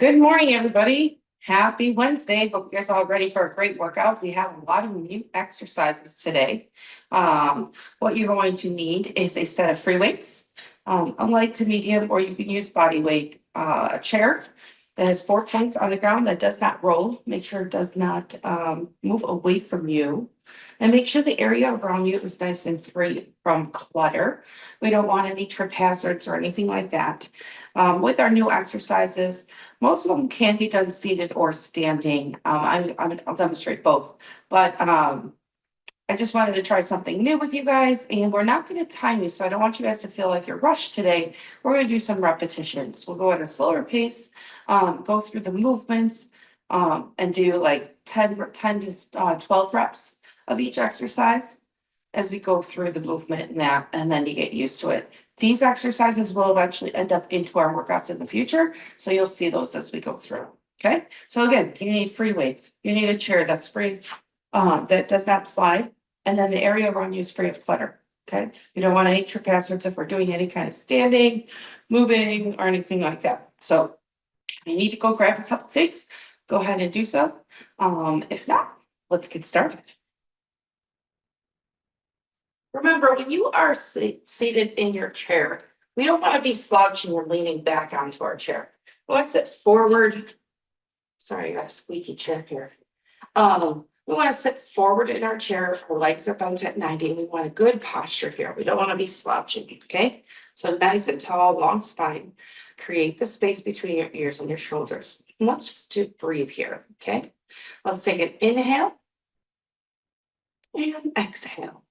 Good morning, everybody. Happy Wednesday. Hope you guys are all ready for a great workout. We have a lot of new exercises today. What you're going to need is a set of free weights, a light to medium, or you can use body weight, a chair that has 4 points on the ground that does not roll. Make sure it does not move away from you. And make sure the area around you is nice and free from clutter. We don't want any trip hazards or anything like that. With our new exercises, most of them can be done seated or standing. I'll demonstrate both, but I just wanted to try something new with you guys, and we're not going to time you, so I don't want you guys to feel like you're rushed today. We're going to do some repetitions. We'll go at a slower pace, go through the movements, and do like 10 to 12 reps of each exercise as we go through the movement and that, and then you get used to it. These exercises will eventually end up into our workouts in the future, so you'll see those as we go through. Okay, so again, you need free weights. You need a chair that's free, that does not slide, and then the area around you is free of clutter. Okay, you don't want any trip hazards if we're doing any kind of standing, moving, or anything like that. So you need to go grab a couple things. Go ahead and do so. If not, let's get started. Remember, when you are seated in your chair, we don't want to be slouching or leaning back onto our chair. We want to sit forward. Sorry, I got a squeaky chair here. We want to sit forward in our chair. Our legs are bent at 90. We want a good posture here. We don't want to be slouching, okay? So nice and tall, long spine. Create the space between your ears and your shoulders. And let's just breathe here, okay? Let's take an inhale and exhale.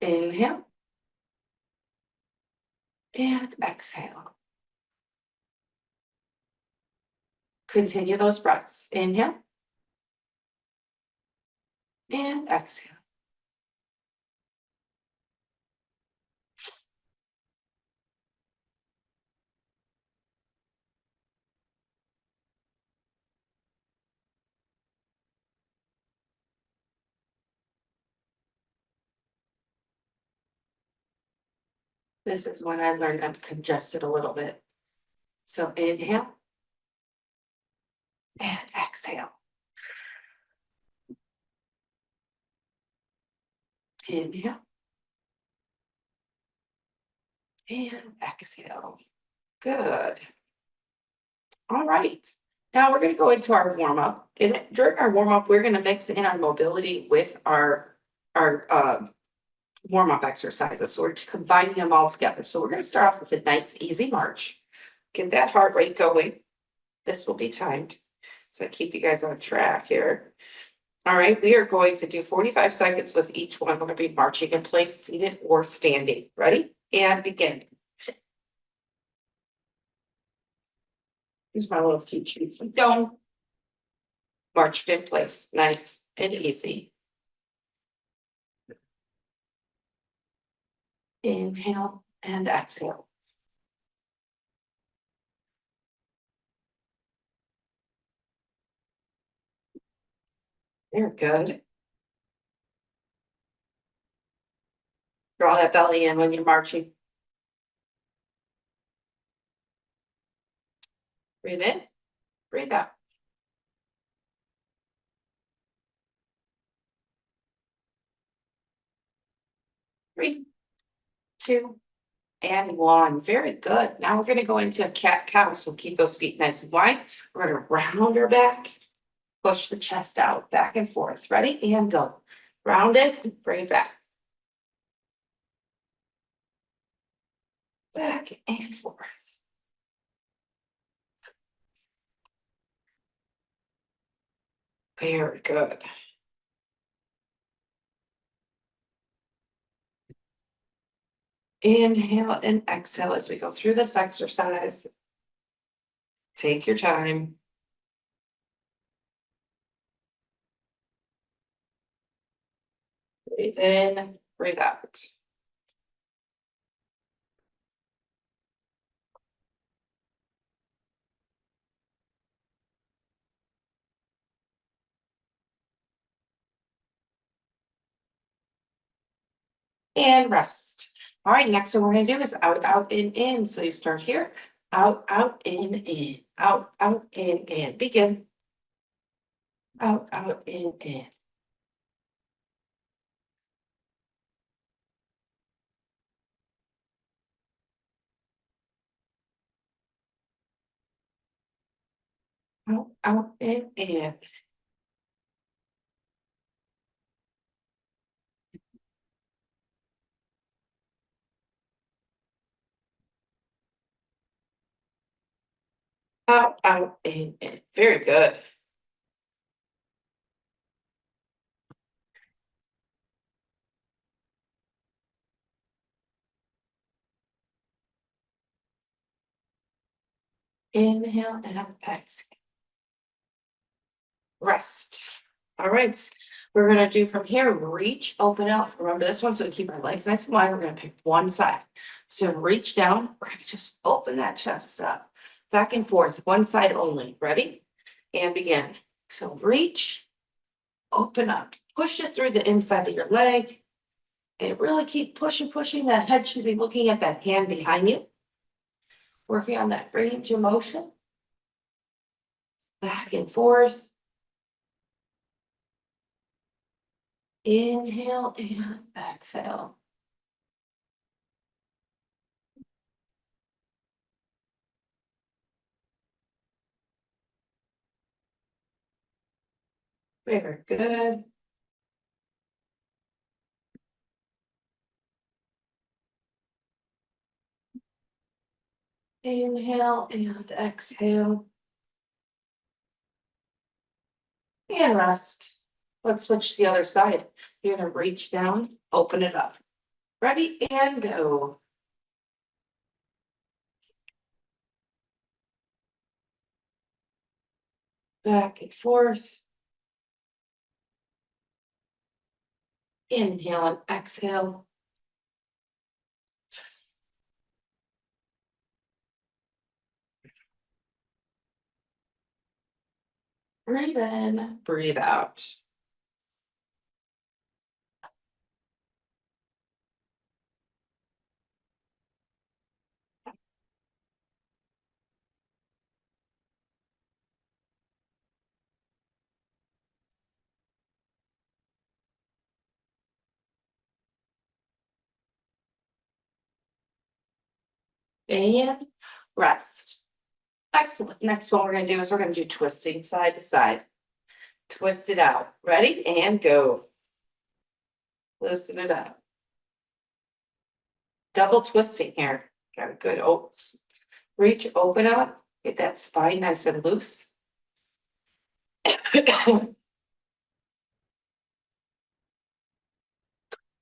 Inhale and exhale. Continue those breaths. Inhale and exhale. This is when I learned I'm congested a little bit. So inhale and exhale. Inhale and exhale. Good. All right. Now we're going to go into our warm up. And during our warm up, we're going to mix in our mobility with our warm up exercises. So we're combining them all together. So we're going to start off with a nice, easy march. Get that heart rate going. This will be timed. So I keep you guys on track here. All right, we are going to do 45 seconds with each one. We're going to be marching in place, seated or standing. Ready? And begin. Here's my little cheat sheet. Don't march in place. Nice and easy. Inhale and exhale. Very good. Draw that belly in when you're marching. Breathe in, breathe out. Three, two, and one. Very good. Now we're going to go into a cat-cow. So keep those feet nice and wide. We're going to round our back, push the chest out, back and forth. Ready? And go. Round it, bring it back. Back and forth. Very good. Inhale and exhale as we go through this exercise. Take your time. Breathe in, breathe out. And rest. All right, next one we're going to do is out, out, in. So you start here, Out, out, in, out, out, in, begin. Out, out, in. Out, out, in. Out, out, in. Very good. Inhale and exhale. Rest. All right. We're gonna do from here, reach, open out. Remember this one, so we keep our legs nice and wide. We're gonna pick one side. So reach down, we're gonna just open that chest up. Back and forth, one side only. Ready? And begin. So reach, open up, push it through the inside of your leg. And really keep pushing, pushing. That head should be looking at that hand behind you. Working on that range of motion. Back and forth. Inhale and exhale. Very good. Inhale and exhale. And rest. Let's switch to the other side. You're gonna reach down, open it up. Ready and go. Back and forth. Inhale and exhale. Breathe in, breathe out. And rest. Excellent. Next one we're gonna do is we're gonna do twisting side to side. Twist it out. Ready and go. Loosen it up. Double twisting here. Got a good reach, open up, get that spine nice and loose.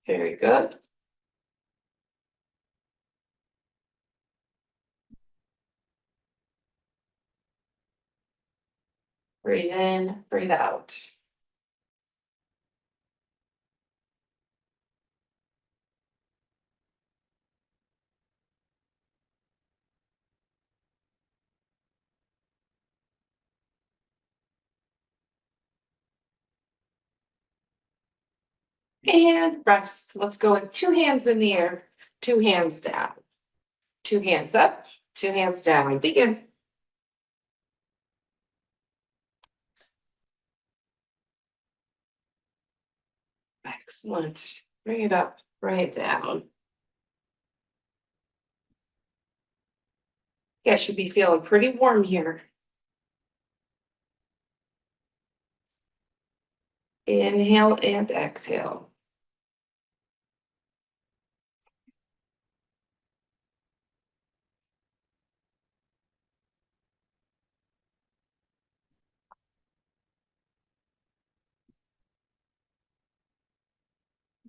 Very good. Breathe in, breathe out. And rest. Let's go with two hands in the air, two hands down. Two hands up, two hands down. Begin. Excellent. Bring it up, bring it down. You guys should be feeling pretty warm here. Inhale and exhale.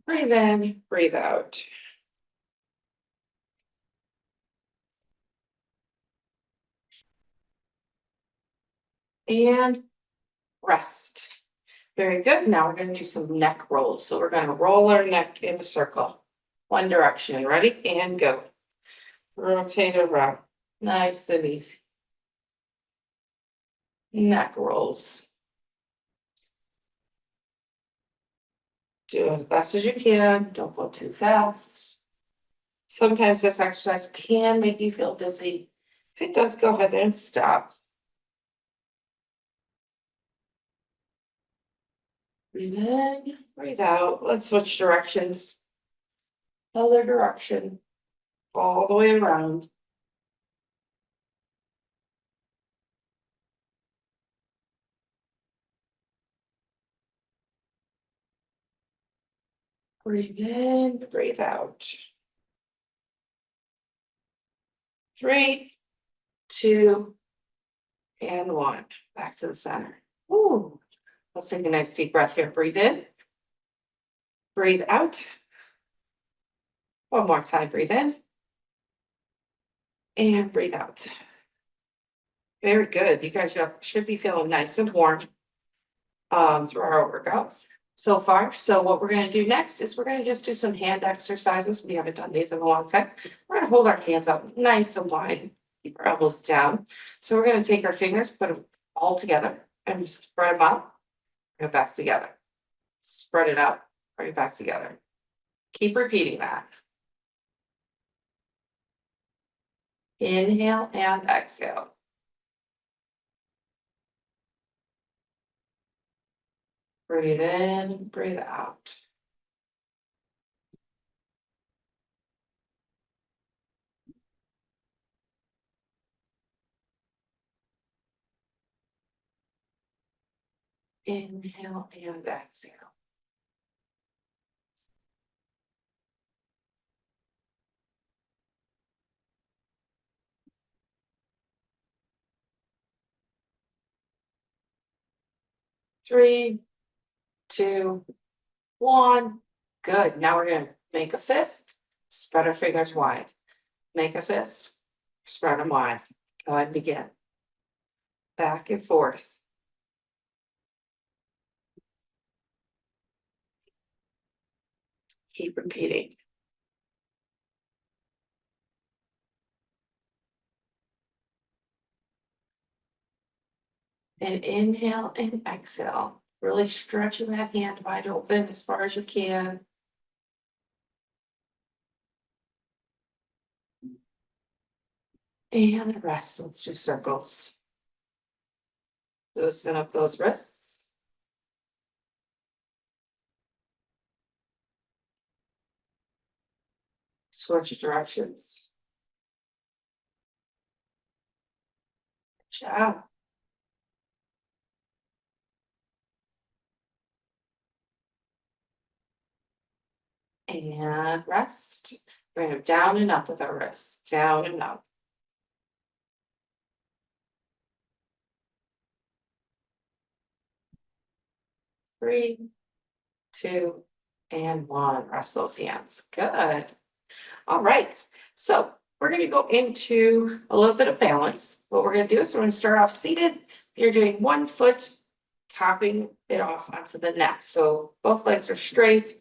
Breathe in, breathe out. And rest. Very good. Now we're going to do some neck rolls. So we're going to roll our neck in a circle. One direction. Ready? And go. Rotate around. Nice and easy. Neck rolls. Do as best as you can. Don't go too fast. Sometimes this exercise can make you feel dizzy. If it does, go ahead and stop. Breathe in, breathe out. Let's switch directions. Other direction, all the way around. Breathe in, breathe out. 3, 2, and 1. Back to the center. Ooh. Let's take a nice deep breath here. Breathe in. Breathe out. One more time. Breathe in. And breathe out. Very good. You guys should be feeling nice and warm through our workout so far. So what we're going to do next is we're going to just do some hand exercises. We haven't done these in a long time. We're going to hold our hands up nice and wide. Keep our elbows down. So we're going to take our fingers, put them all together and spread them out. Bring it back together. Spread it out. Bring it back together. Keep repeating that. Inhale and exhale. Breathe in, breathe out. Inhale and exhale. Three, two, one. Good. Now we're going to make a fist. Spread our fingers wide. Make a fist. Spread them wide. Go ahead and begin. Back and forth. Keep repeating. And inhale and exhale. Really stretching that hand wide open as far as you can. And rest. Let's do circles. Loosen up those wrists. Switch directions. Good job. And rest. Bring them down and up with our wrists. Down and up. Three, two, and one. Rest those hands. Good. All right. So we're going to go into a little bit of balance. What we're going to do is we're going to start off seated. You're doing one foot, topping it off onto the next. So both legs are straight.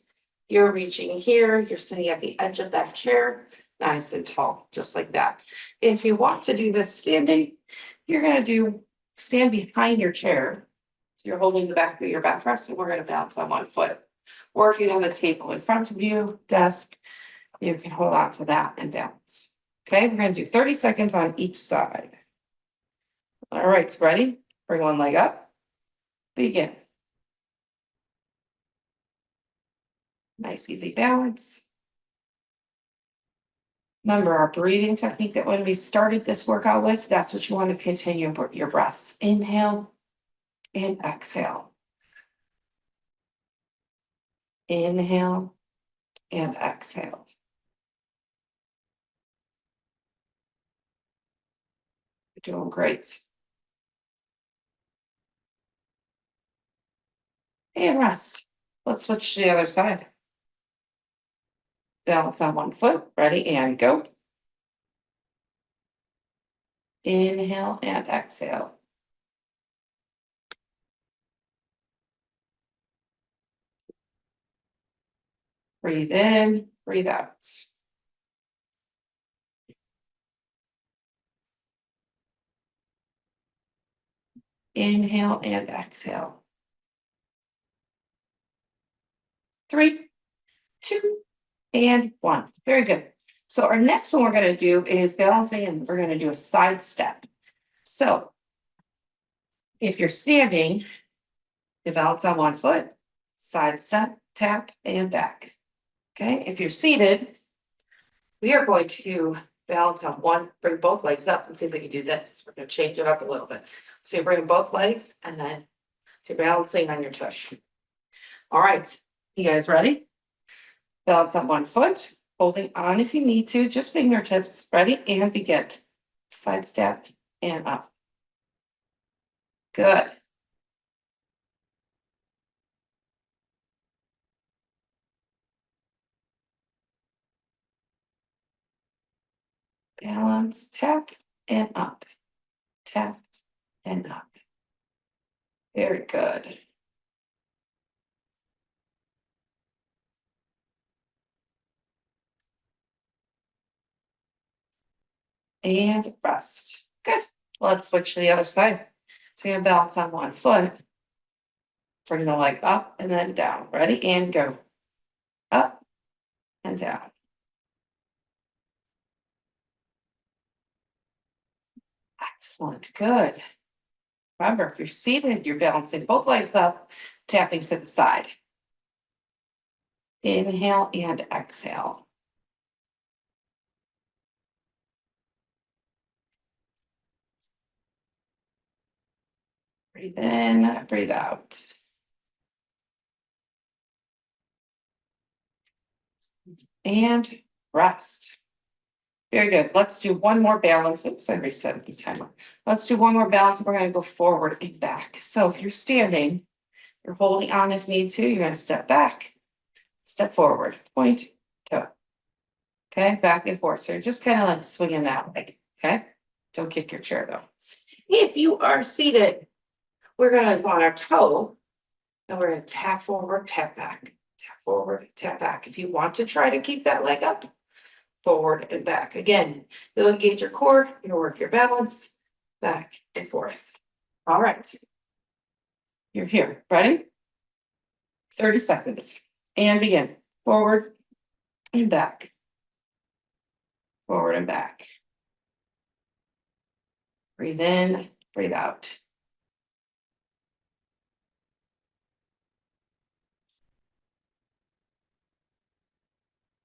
You're reaching here. You're sitting at the edge of that chair, nice and tall, just like that. If you want to do this standing, you're going to stand behind your chair. So you're holding the back of your backrest, and we're going to balance on one foot. Or if you have a table in front of you, desk, you can hold on to that and balance. Okay, we're going to do 30 seconds on each side. All right, ready? Bring one leg up. Begin. Nice, easy balance. Remember our breathing technique that when we started this workout with, that's what you want to continue your breaths. Inhale and exhale. Inhale and exhale. You're doing great. And rest. Let's switch to the other side. Balance on one foot. Ready and go. Inhale and exhale. Breathe in, breathe out. Inhale and exhale. 3, 2, and 1. Very good. So our next one we're gonna do is balancing, and we're gonna do a side step. So if you're standing, you balance on one foot, side step, tap, and back. Okay, if you're seated, we are going to balance on one, bring both legs up and see if we can do this. We're gonna change it up a little bit. So you bring both legs and then you're balancing on your tush. All right, you guys ready? Balance on one foot, holding on if you need to, just fingertips. Ready? And begin. Side step and up. Good. Balance, tap, and up. Tap, and up. Very good. And rest. Good. Let's switch to the other side. So you're gonna balance on one foot. Bring the leg up and then down. Ready? And go. Up and down. Excellent. Good. Remember, if you're seated, you're balancing both legs up, tapping to the side. Inhale and exhale. Breathe in, breathe out. And rest. Very good. Let's do one more balance. Oops, I reset the timer. Let's do one more balance. We're going to go forward and back. So if you're standing, you're holding on if need to. You're going to step back, step forward, point, toe. Okay, back and forth. So you're just kind of like swinging that leg. Okay, don't kick your chair though. If you are seated, we're going to go on our toe and we're going to tap forward, tap back, tap forward, tap back. If you want to try to keep that leg up, forward and back. Again, you'll engage your core, you'll work your balance, back and forth. All right. You're here. Ready? 30 seconds. And begin. Forward and back. Forward and back. Breathe in, breathe out.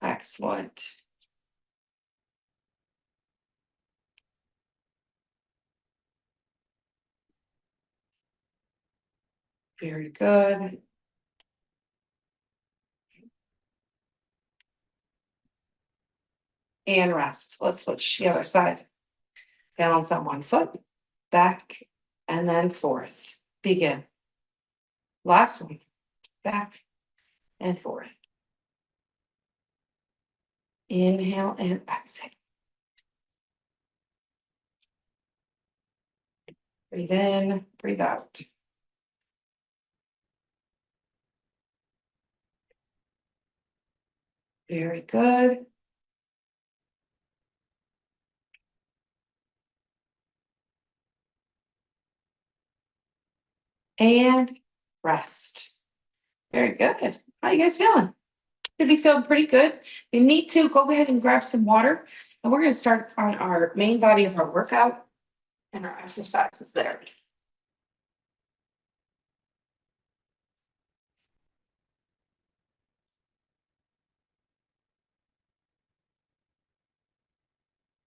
Excellent. Very good. And rest. Let's switch to the other side. Balance on one foot, back, and then forth. Begin. Last one. Back and forth. Inhale and exhale. Breathe in, breathe out. Very good. And rest. Very good. How you guys feeling? Should be feeling pretty good. If you need to, go ahead and grab some water. And we're going to start on our main body of our workout and our exercises there.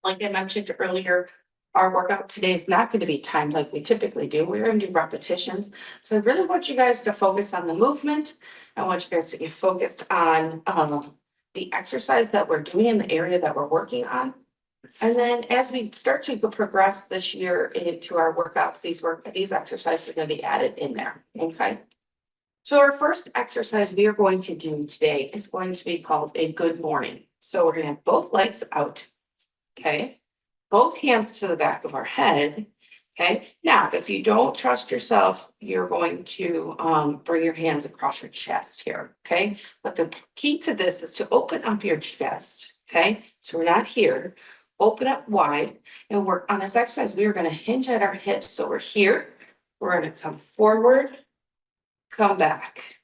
Like I mentioned earlier, our workout today is not going to be timed like we typically do. We're going to do repetitions. So I really want you guys to focus on the movement. I want you guys to get focused on the exercise that we're doing in the area that we're working on. And then as we start to progress this year into our workouts, these exercises are going to be added in there. Okay. So our first exercise we are going to do today is going to be called a good morning. So we're going to have both legs out. Okay. Both hands to the back of our head. Okay. Now, if you don't trust yourself, you're going to bring your hands across your chest here. Okay. But the key to this is to open up your chest. Okay. So we're not here. Open up wide, and we're on this exercise. We are going to hinge at our hips. So we're here. We're going to come forward, come back.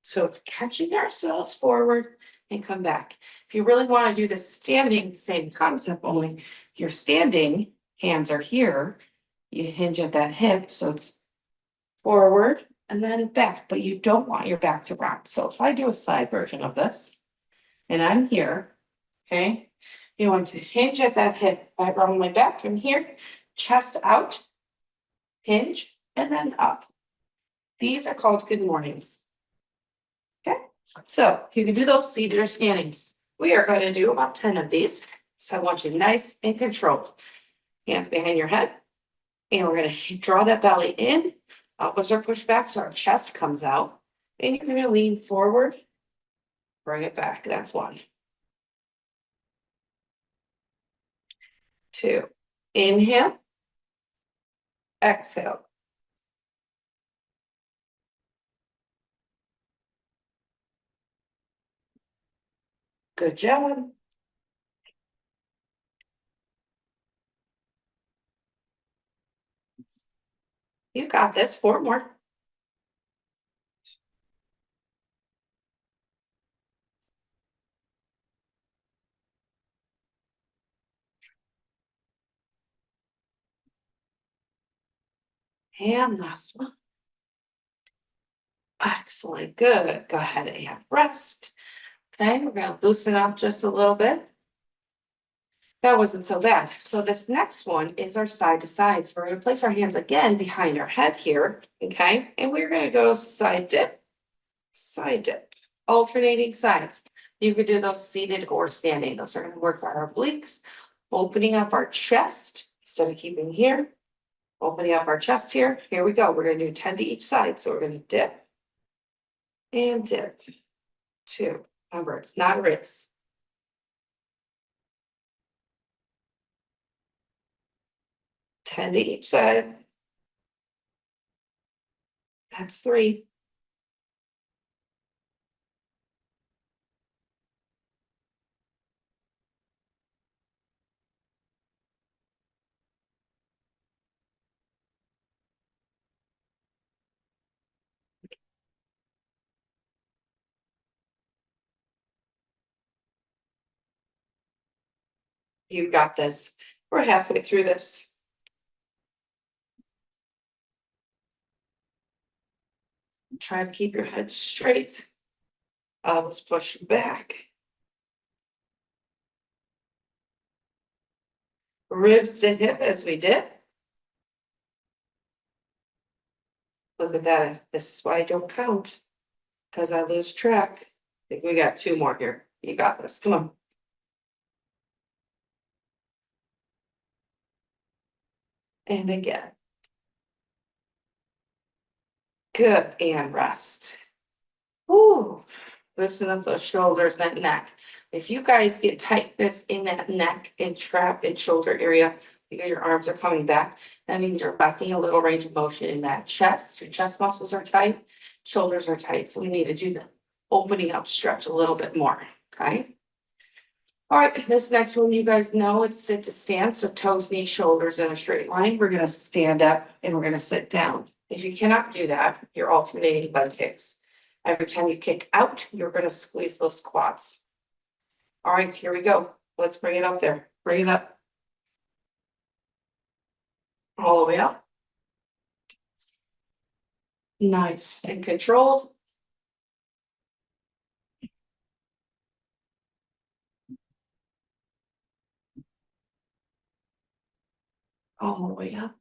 So it's catching ourselves forward and come back. If you really want to do the standing, same concept, only your standing hands are here. You hinge at that hip, so it's forward and then back, but you don't want your back to round. So if I do a side version of this and I'm here, okay, you want to hinge at that hip. I round my back from here, chest out, hinge, and then up. These are called good mornings. Okay, so you can do those seated or standing. We are going to do about 10 of these. So I want you nice and controlled. Hands behind your head. And we're going to draw that belly in. Elbows are pushed back so our chest comes out. And you're going to lean forward. Bring it back. That's 1. 2. Inhale. Exhale. Good job. You got this. 4 more. And last one. Excellent. Good. Go ahead and rest. Okay, we're going to loosen up just a little bit. That wasn't so bad. So this next one is our side to side. So we're going to place our hands again behind our head here. Okay, and we're going to go side dip, alternating sides. You could do those seated or standing. Those are going to work our obliques, opening up our chest instead of keeping here. Opening up our chest here. Here we go. We're going to do 10 to each side. So we're going to dip and dip. 2. Remember, it's not a race. 10 to each side. That's 3. You got this. We're halfway through this. Try to keep your head straight. Elbows push back. Ribs to hip as we dip. Look at that. This is why I don't count, because I lose track. I think we got 2 more here. You got this. Come on. And again. Good. And rest. Ooh. Loosen up those shoulders, that neck. If you guys get tightness in that neck and trap and shoulder area because your arms are coming back, that means you're lacking a little range of motion in that chest. Your chest muscles are tight, shoulders are tight. So we need to do the opening up stretch a little bit more. Okay. All right, this next one, you guys know it's sit to stand. So toes, knees, shoulders in a straight line. We're going to stand up and we're going to sit down. If you cannot do that, you're alternating leg kicks. Every time you kick out, you're going to squeeze those quads. All right, here we go. Let's bring it up there. Bring it up. All the way up. Nice and controlled. All the way up.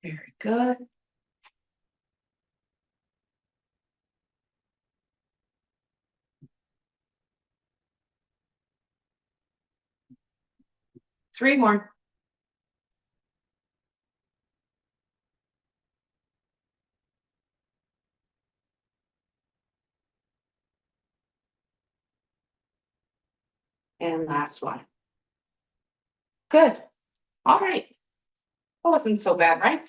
Very good. Three more. And last one. Good. All right. That wasn't so bad, right?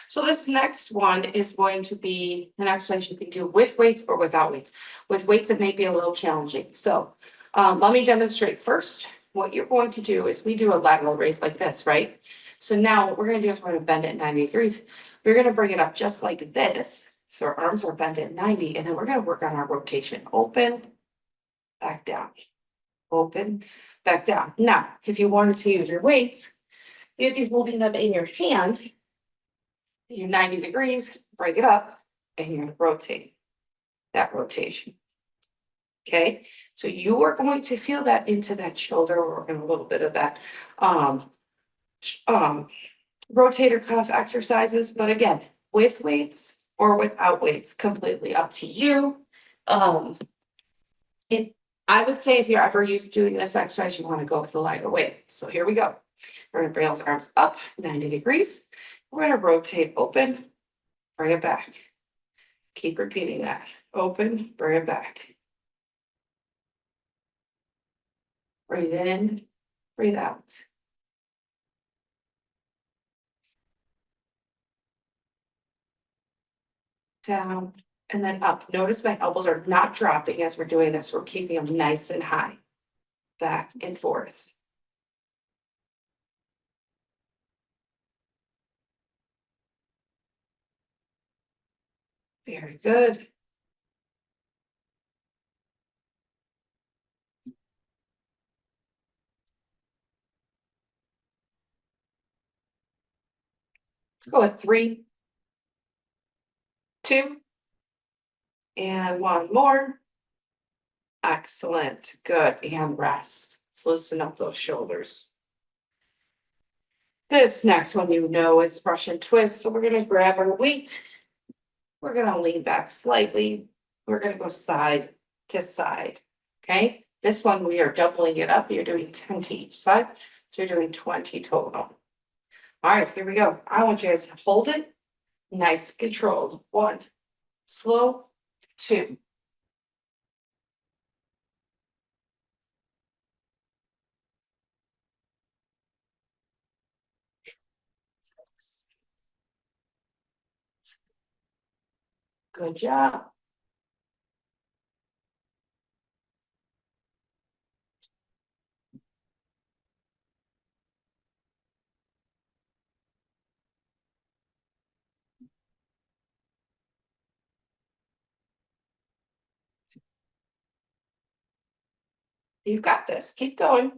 So this next one is going to be an exercise you can do with weights or without weights. With weights, it may be a little challenging. So let me demonstrate first. what you're going to do is we do a lateral raise like this, right? So now what we're gonna do is we're gonna bend it 90 degrees. We're gonna bring it up just like this. So our arms are bent at 90, and then we're gonna work on our rotation. Open, back down, open, back down. Now, if you wanted to use your weights, you'd be holding them in your hand. You're 90 degrees, break it up, and you're gonna rotate that rotation. Okay, so you are going to feel that into that shoulder. We're working a little bit of that rotator cuff exercises, but again, with weights or without weights, completely up to you. I would say if you're ever used to doing this exercise, you want to go with a lighter weight. So here we go. We're gonna bring those arms up 90 degrees. We're gonna rotate, open, bring it back. Keep repeating that. Open, bring it back. Breathe in, breathe out. Down, and then up. Notice my elbows are not dropping as we're doing this. We're keeping them nice and high. Back and forth. Very good. Let's go with 3, 2, and 1 more. Excellent. Good. And rest. Let's loosen up those shoulders. This next one you know is Russian twist. So we're going to grab our weight. We're going to lean back slightly. We're going to go side to side. Okay. This one we are doubling it up. You're doing 10 to each side. So you're doing 20 total. All right, here we go. I want you guys to hold it. Nice, controlled. 1, slow, 2. Good job. You've got this. Keep going.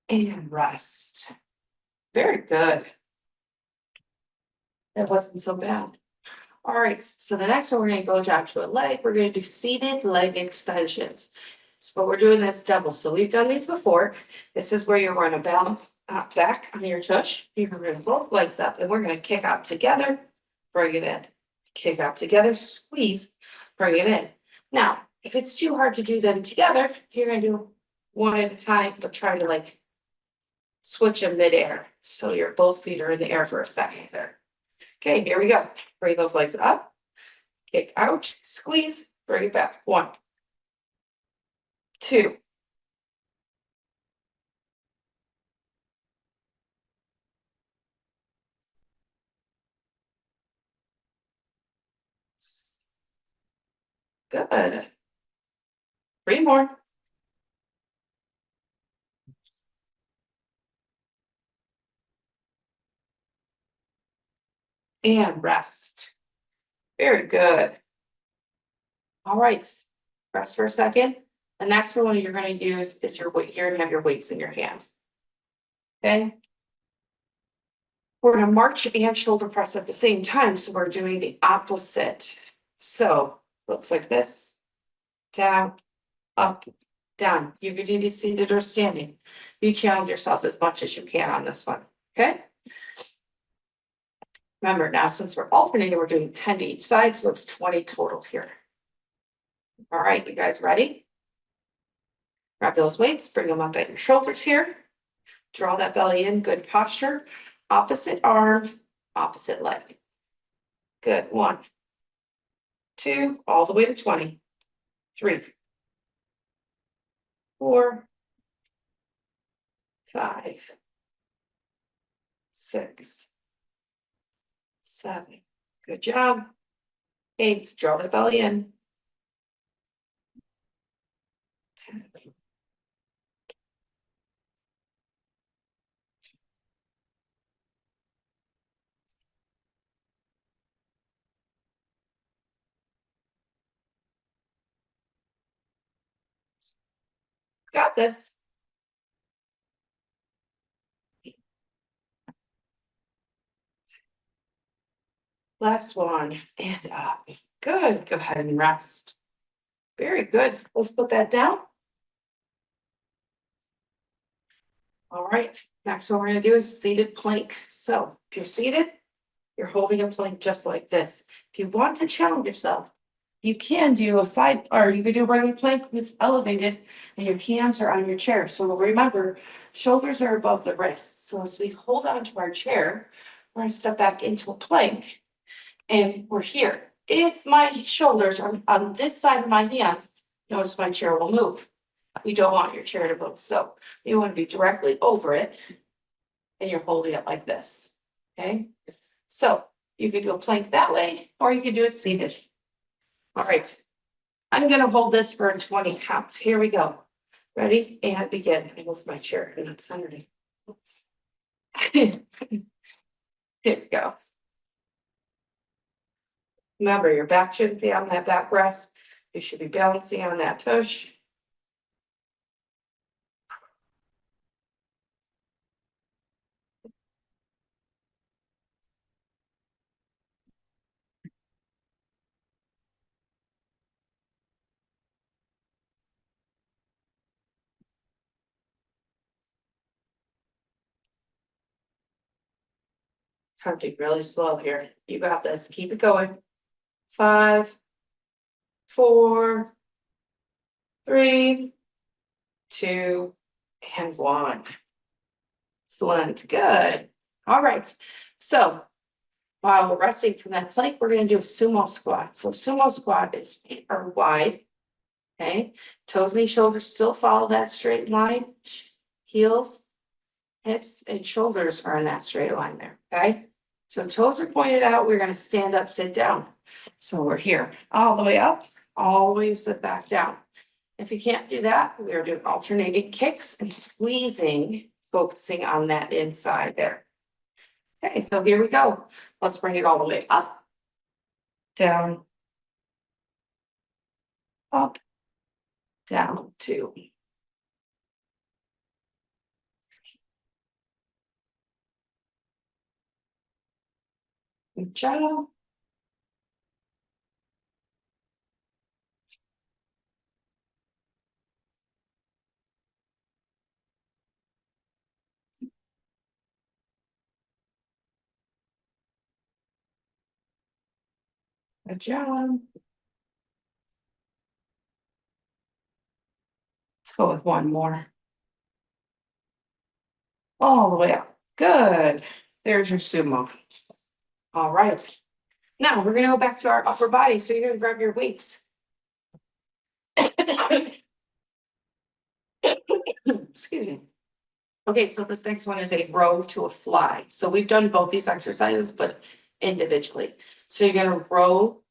And rest. Very good. That wasn't so bad. All right, so the next one, we're gonna go down to a leg. We're gonna do seated leg extensions. So we're doing this double. So we've done these before. This is where you're gonna balance back on your tush. You're gonna bring both legs up, and we're gonna kick out together, bring it in. Kick out together, squeeze, bring it in. Now, if it's too hard to do them together, you're gonna do one at a time, but try to like switch them midair. So your both feet are in the air for a second there. Okay, here we go. Bring those legs up, kick out, squeeze, bring it back. 1, 2. Good. 3 more. And rest. Very good. All right, rest for a second. The next one you're going to use is your weight. You're going to have your weights in your hand. Okay. We're going to march and shoulder press at the same time. So we're doing the opposite. So looks like this. Down, up, down. You can do these seated or standing. You challenge yourself as much as you can on this one. Okay. Remember now, since we're alternating, we're doing 10 to each side. So it's 20 total here. All right, you guys ready? Grab those weights, bring them up at your shoulders here. Draw that belly in, good posture. Opposite arm, opposite leg. Good. 1, 2, all the way to 20. 3, 4, 5, 6, 7. Good job. 8. Draw the belly in. 10. Got this. Last one, and up. Good. Go ahead and rest. Very good. Let's put that down. All right. Next one we're going to do is seated plank. So if you're seated, you're holding a plank just like this. If you want to challenge yourself, you can do a side, or you could do a regular plank with elevated, and your hands are on your chair. So remember, shoulders are above the wrists. So as we hold on to our chair, we're going to step back into a plank, and we're here. If my shoulders are on this side of my hands, notice my chair will move. We don't want your chair to move, so you want to be directly over it, and you're holding it like this, okay? So you can do a plank that way, or you can do it seated. All right, I'm gonna hold this for 20 counts. Here we go. Ready, and begin. I move my chair and it's underneath. Here we go. Remember, your back shouldn't be on that back rest. You should be balancing on that tush. Counting really slow here. You got this. Keep it going. 5, 4, 3, 2, and 1. Excellent. Good. All right. So while we're resting from that plank, we're going to do a sumo squat. So sumo squat is feet are wide. Okay. Toes, knees, shoulders still follow that straight line. Heels, hips, and shoulders are in that straight line there. Okay. So toes are pointed out. We're going to stand up, sit down. So we're here all the way up, all the way sit back down. If you can't do that, we are doing alternating kicks and squeezing, focusing on that inside there. Okay, so here we go. Let's bring it all the way up, down, up, down, 2. Good job. Good job. Let's go with one more. All the way up. Good. There's your sumo. All right. Now we're going to go back to our upper body. So you're going to grab your weights. Excuse me. Okay, so this next one is a row to a fly. So we've done both these exercises, but individually. So you're going to row,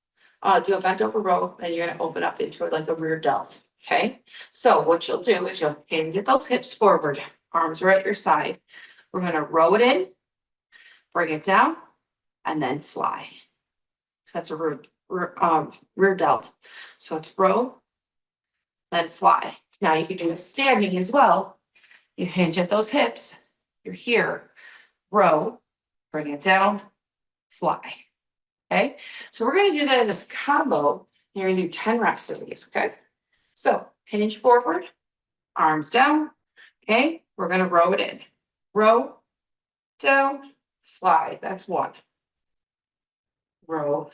do a bent over row, then you're going to open up into like a rear delt. Okay, so what you'll do is you'll get those hips forward, arms are at your side. We're going to row it in, bring it down, and then fly. So that's a rear delt. So it's row, then fly. Now you can do it standing as well. You hinge at those hips. You're here, row, bring it down, fly. Okay, so we're going to do that in this combo. You're going to do 10 reps of these. Okay, so hinge forward, arms down. Okay, we're going to row it in, row, down, fly. That's 1. Row,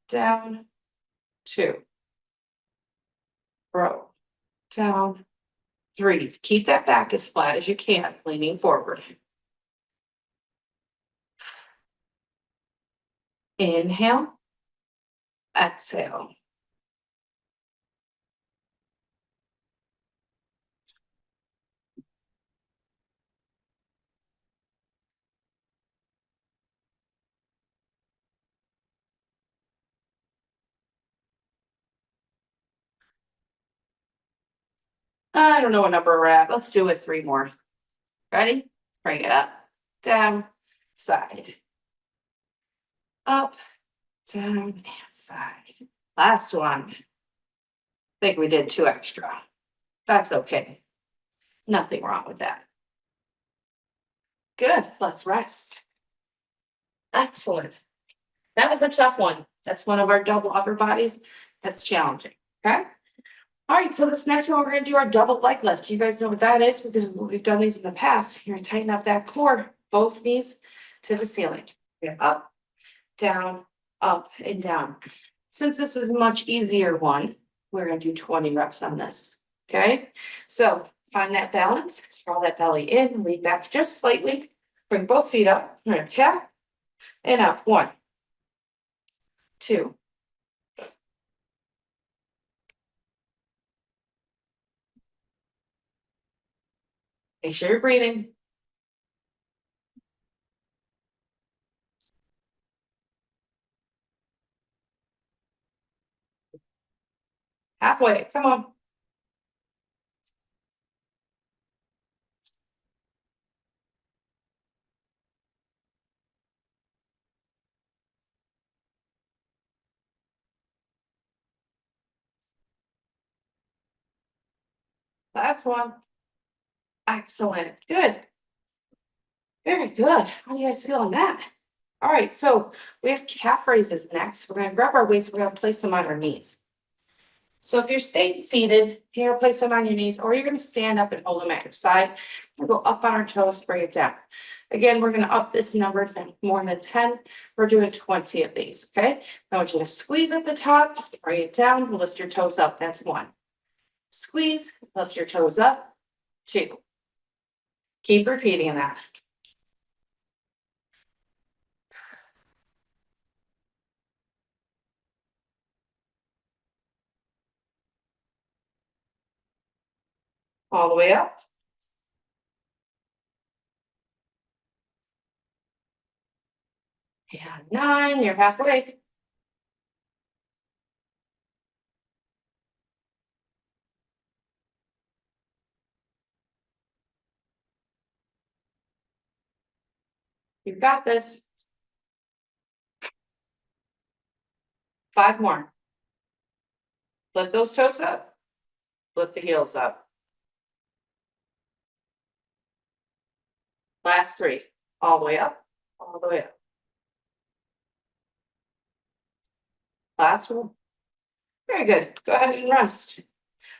down, 2. Row, down, 3. Keep that back as flat as you can, leaning forward. Inhale, exhale. I don't know what number we're at. Let's do it 3 more. Ready? Bring it up, down, side. Up, down, and side. Last one. I think we did 2 extra. That's okay. Nothing wrong with that. Good, let's rest. Excellent. That was a tough one. That's one of our double upper bodies. That's challenging, okay? All right, so this next one, we're gonna do our double leg lift. You guys know what that is because we've done these in the past. You're gonna tighten up that core, both knees to the ceiling. Get up, down, up, and down. Since this is a much easier one, we're gonna do 20 reps on this, okay? So find that balance, draw that belly in, lean back just slightly, bring both feet up. We're gonna tap and up. 1, 2. Make sure you're breathing. Halfway, come on. Last one. Excellent, good. Very good. How do you guys feel on that? All right, so we have calf raises next. We're gonna grab our weights, we're gonna place them on our knees. So if you're staying seated, you're gonna place them on your knees, or you're gonna stand up and hold them at your side. We'll go up on our toes, bring it down. Again, we're gonna up this number to more than 10. We're doing 20 of these, okay? I want you to squeeze at the top, bring it down, lift your toes up, that's 1. Squeeze, lift your toes up, 2. Keep repeating that. All the way up. And 9, you're halfway. You've got this. 5 more. Lift those toes up. Lift the heels up. Last 3. All the way up. All the way up. Last one. Very good. Go ahead and rest.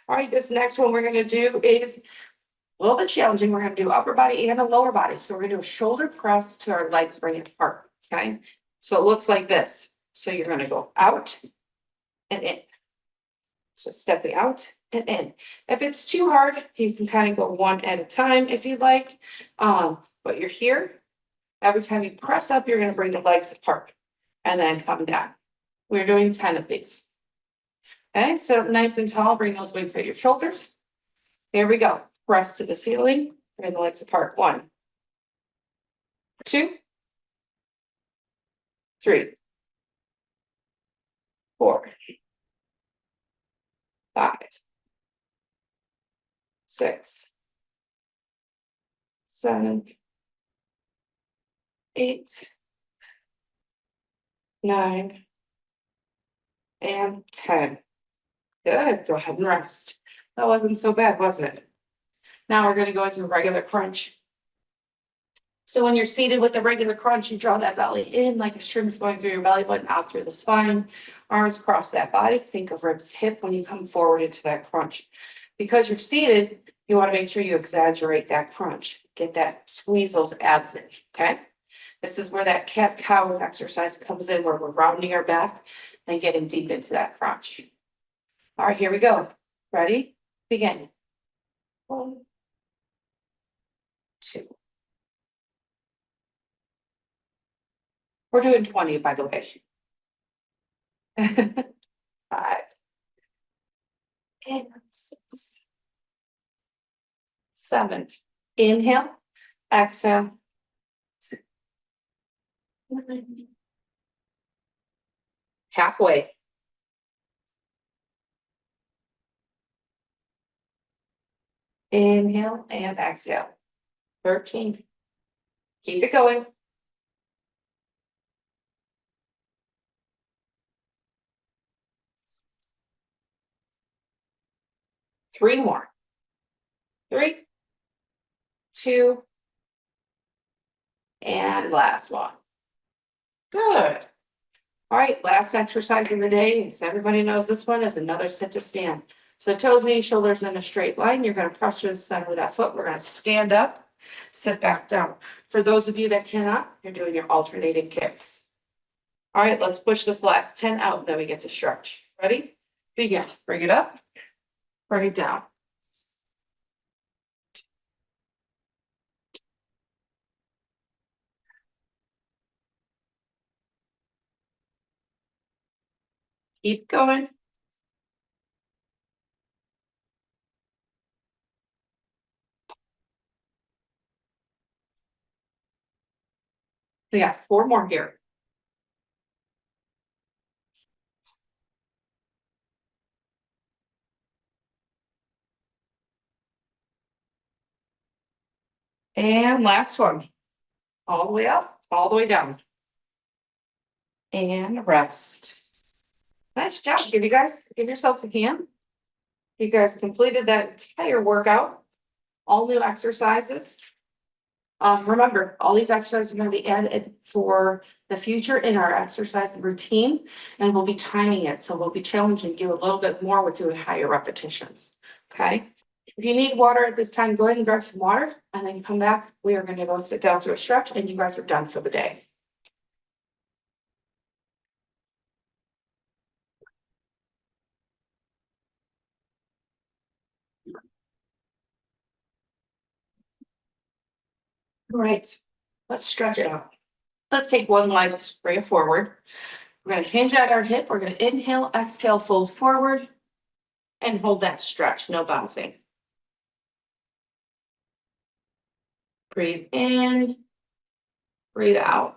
All right, this next one we're going to do is a little bit challenging. We're going to do upper body and a lower body. So we're going to do a shoulder press to our legs bring it apart. Okay. So it looks like this. So you're going to go out and in. So stepping out and in. If it's too hard, you can kind of go one at a time if you'd like. But you're here. Every time you press up, you're going to bring the legs apart and then come down. We're doing 10 of these. Okay, sit up nice and tall, bring those weights at your shoulders. Here we go. Press to the ceiling, bring the legs apart. 1, 2, 3, 4, 5, 6, 7, 8, 9, and 10. Good. Go ahead and rest. That wasn't so bad, wasn't it? Now we're going to go into a regular crunch. So when you're seated with the regular crunch, you draw that belly in like a shrimp's going through your belly button, out through the spine, arms across that body. Think of ribs hip when you come forward into that crunch. Because you're seated, you want to make sure you exaggerate that crunch. Get that, squeeze those abs in, okay? This is where that cat-cow exercise comes in, where we're rounding our back and getting deep into that crunch. All right, here we go. Ready? Begin. 1, 2. We're doing 20, by the way. 5 and 6, 7. Inhale, exhale. 9. Halfway. Inhale and exhale. 13. Keep it going. 3 more. 3, 2, and last one. Good. All right, last exercise of the day, so everybody knows this one is another sit to stand. So toes, knees, shoulders in a straight line. You're going to press to the center of that foot. We're going to stand up, sit back down. For those of you that cannot, you're doing your alternating kicks. All right, let's push this last 10 out, then we get to stretch. Ready? Begin. Bring it up, bring it down. Keep going. We got 4 more here. And last one. All the way up, all the way down. And rest. Nice job. Give yourselves a hand. You guys completed that entire workout. All new exercises. Remember, all these exercises are going to be added for the future in our exercise routine, and we'll be timing it. So we'll be challenging you a little bit more with doing higher repetitions. Okay. If you need water at this time, go ahead and grab some water and then come back. We are going to go sit down through a stretch and you guys are done for the day. All right, let's stretch it out. Let's take one leg straight forward. We're going to hinge at our hip. We're going to inhale, exhale, fold forward, and hold that stretch, no bouncing. Breathe in, breathe out.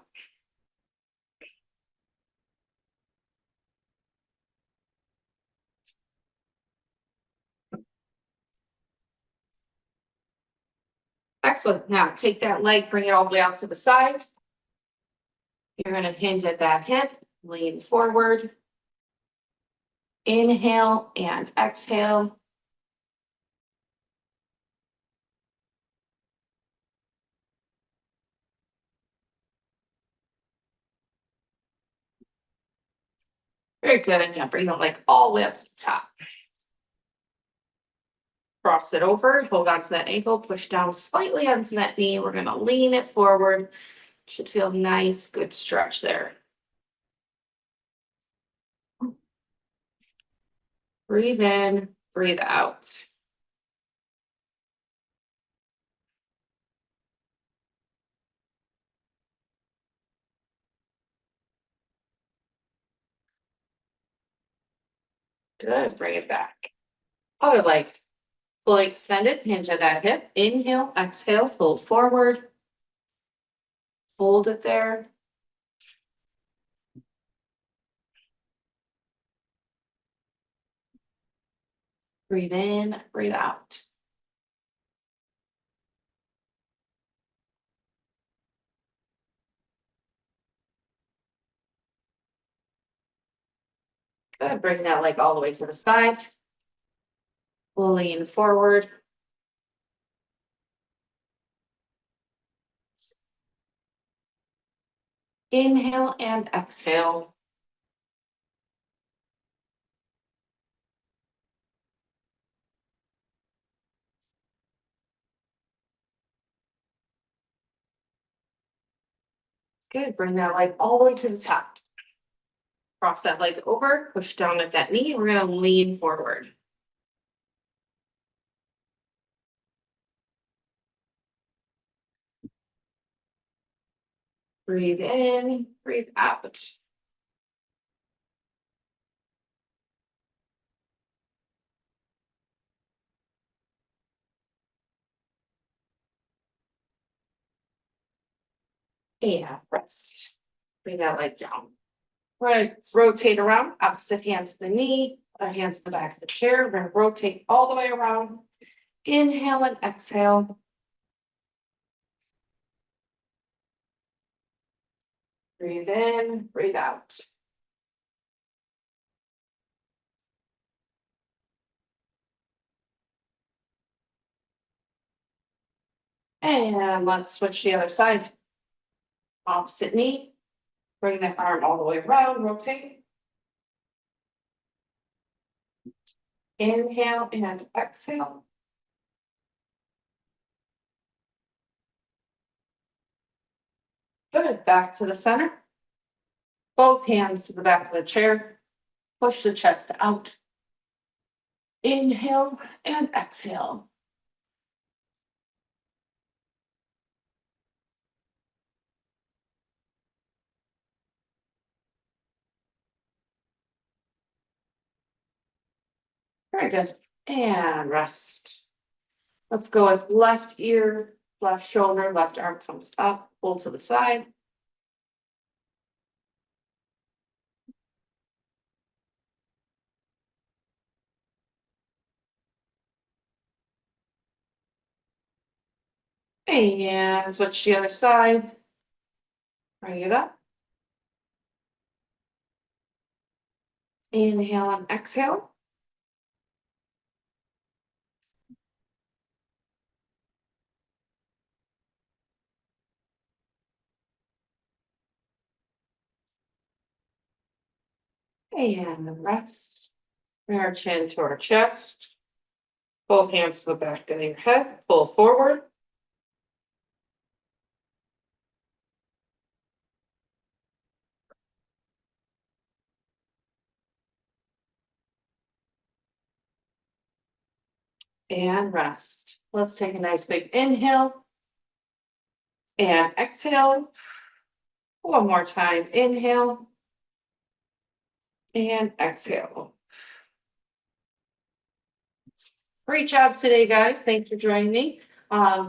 Excellent. Now take that leg, bring it all the way out to the side. You're going to hinge at that hip, lean forward. Inhale and exhale. Very good. Now bring the leg all the way up to the top. Cross it over, hold on to that ankle, push down slightly onto that knee. We're going to lean it forward. Should feel nice, good stretch there. Breathe in, breathe out. Good, bring it back. Other leg, fully extended, hinge at that hip. Inhale, exhale, fold forward. Hold it there. Breathe in, breathe out. Good, bring that leg all the way to the side. We'll lean forward. Inhale and exhale. Good, bring that leg all the way to the top. Cross that leg over, push down at that knee. We're going to lean forward. Breathe in, breathe out. And rest. Bring that leg down. We're going to rotate around, opposite hand to the knee, other hand to the back of the chair. We're going to rotate all the way around. Inhale and exhale. Breathe in, breathe out. And let's switch the other side. Opposite knee. Bring the arm all the way around, rotate. Inhale and exhale. Good, back to the center. Both hands to the back of the chair. Push the chest out. Inhale and exhale. Very good. And rest. Let's go with left ear, left shoulder, left arm comes up, pull to the side. And switch to the other side. Bring it up. Inhale and exhale. And rest. Bring our chin to our chest. Both hands to the back of your head. Pull forward. And rest. Let's take a nice big inhale. And exhale. One more time. Inhale. And exhale. Great job today, guys. Thanks for joining me.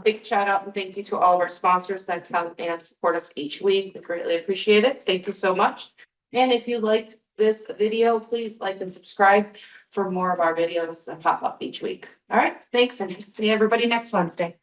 Big shout out and thank you to all of our sponsors that come and support us each week. We greatly appreciate it. Thank you so much. And if you liked this video, please like and subscribe for more of our videos that pop up each week. All right, thanks and see everybody next Wednesday.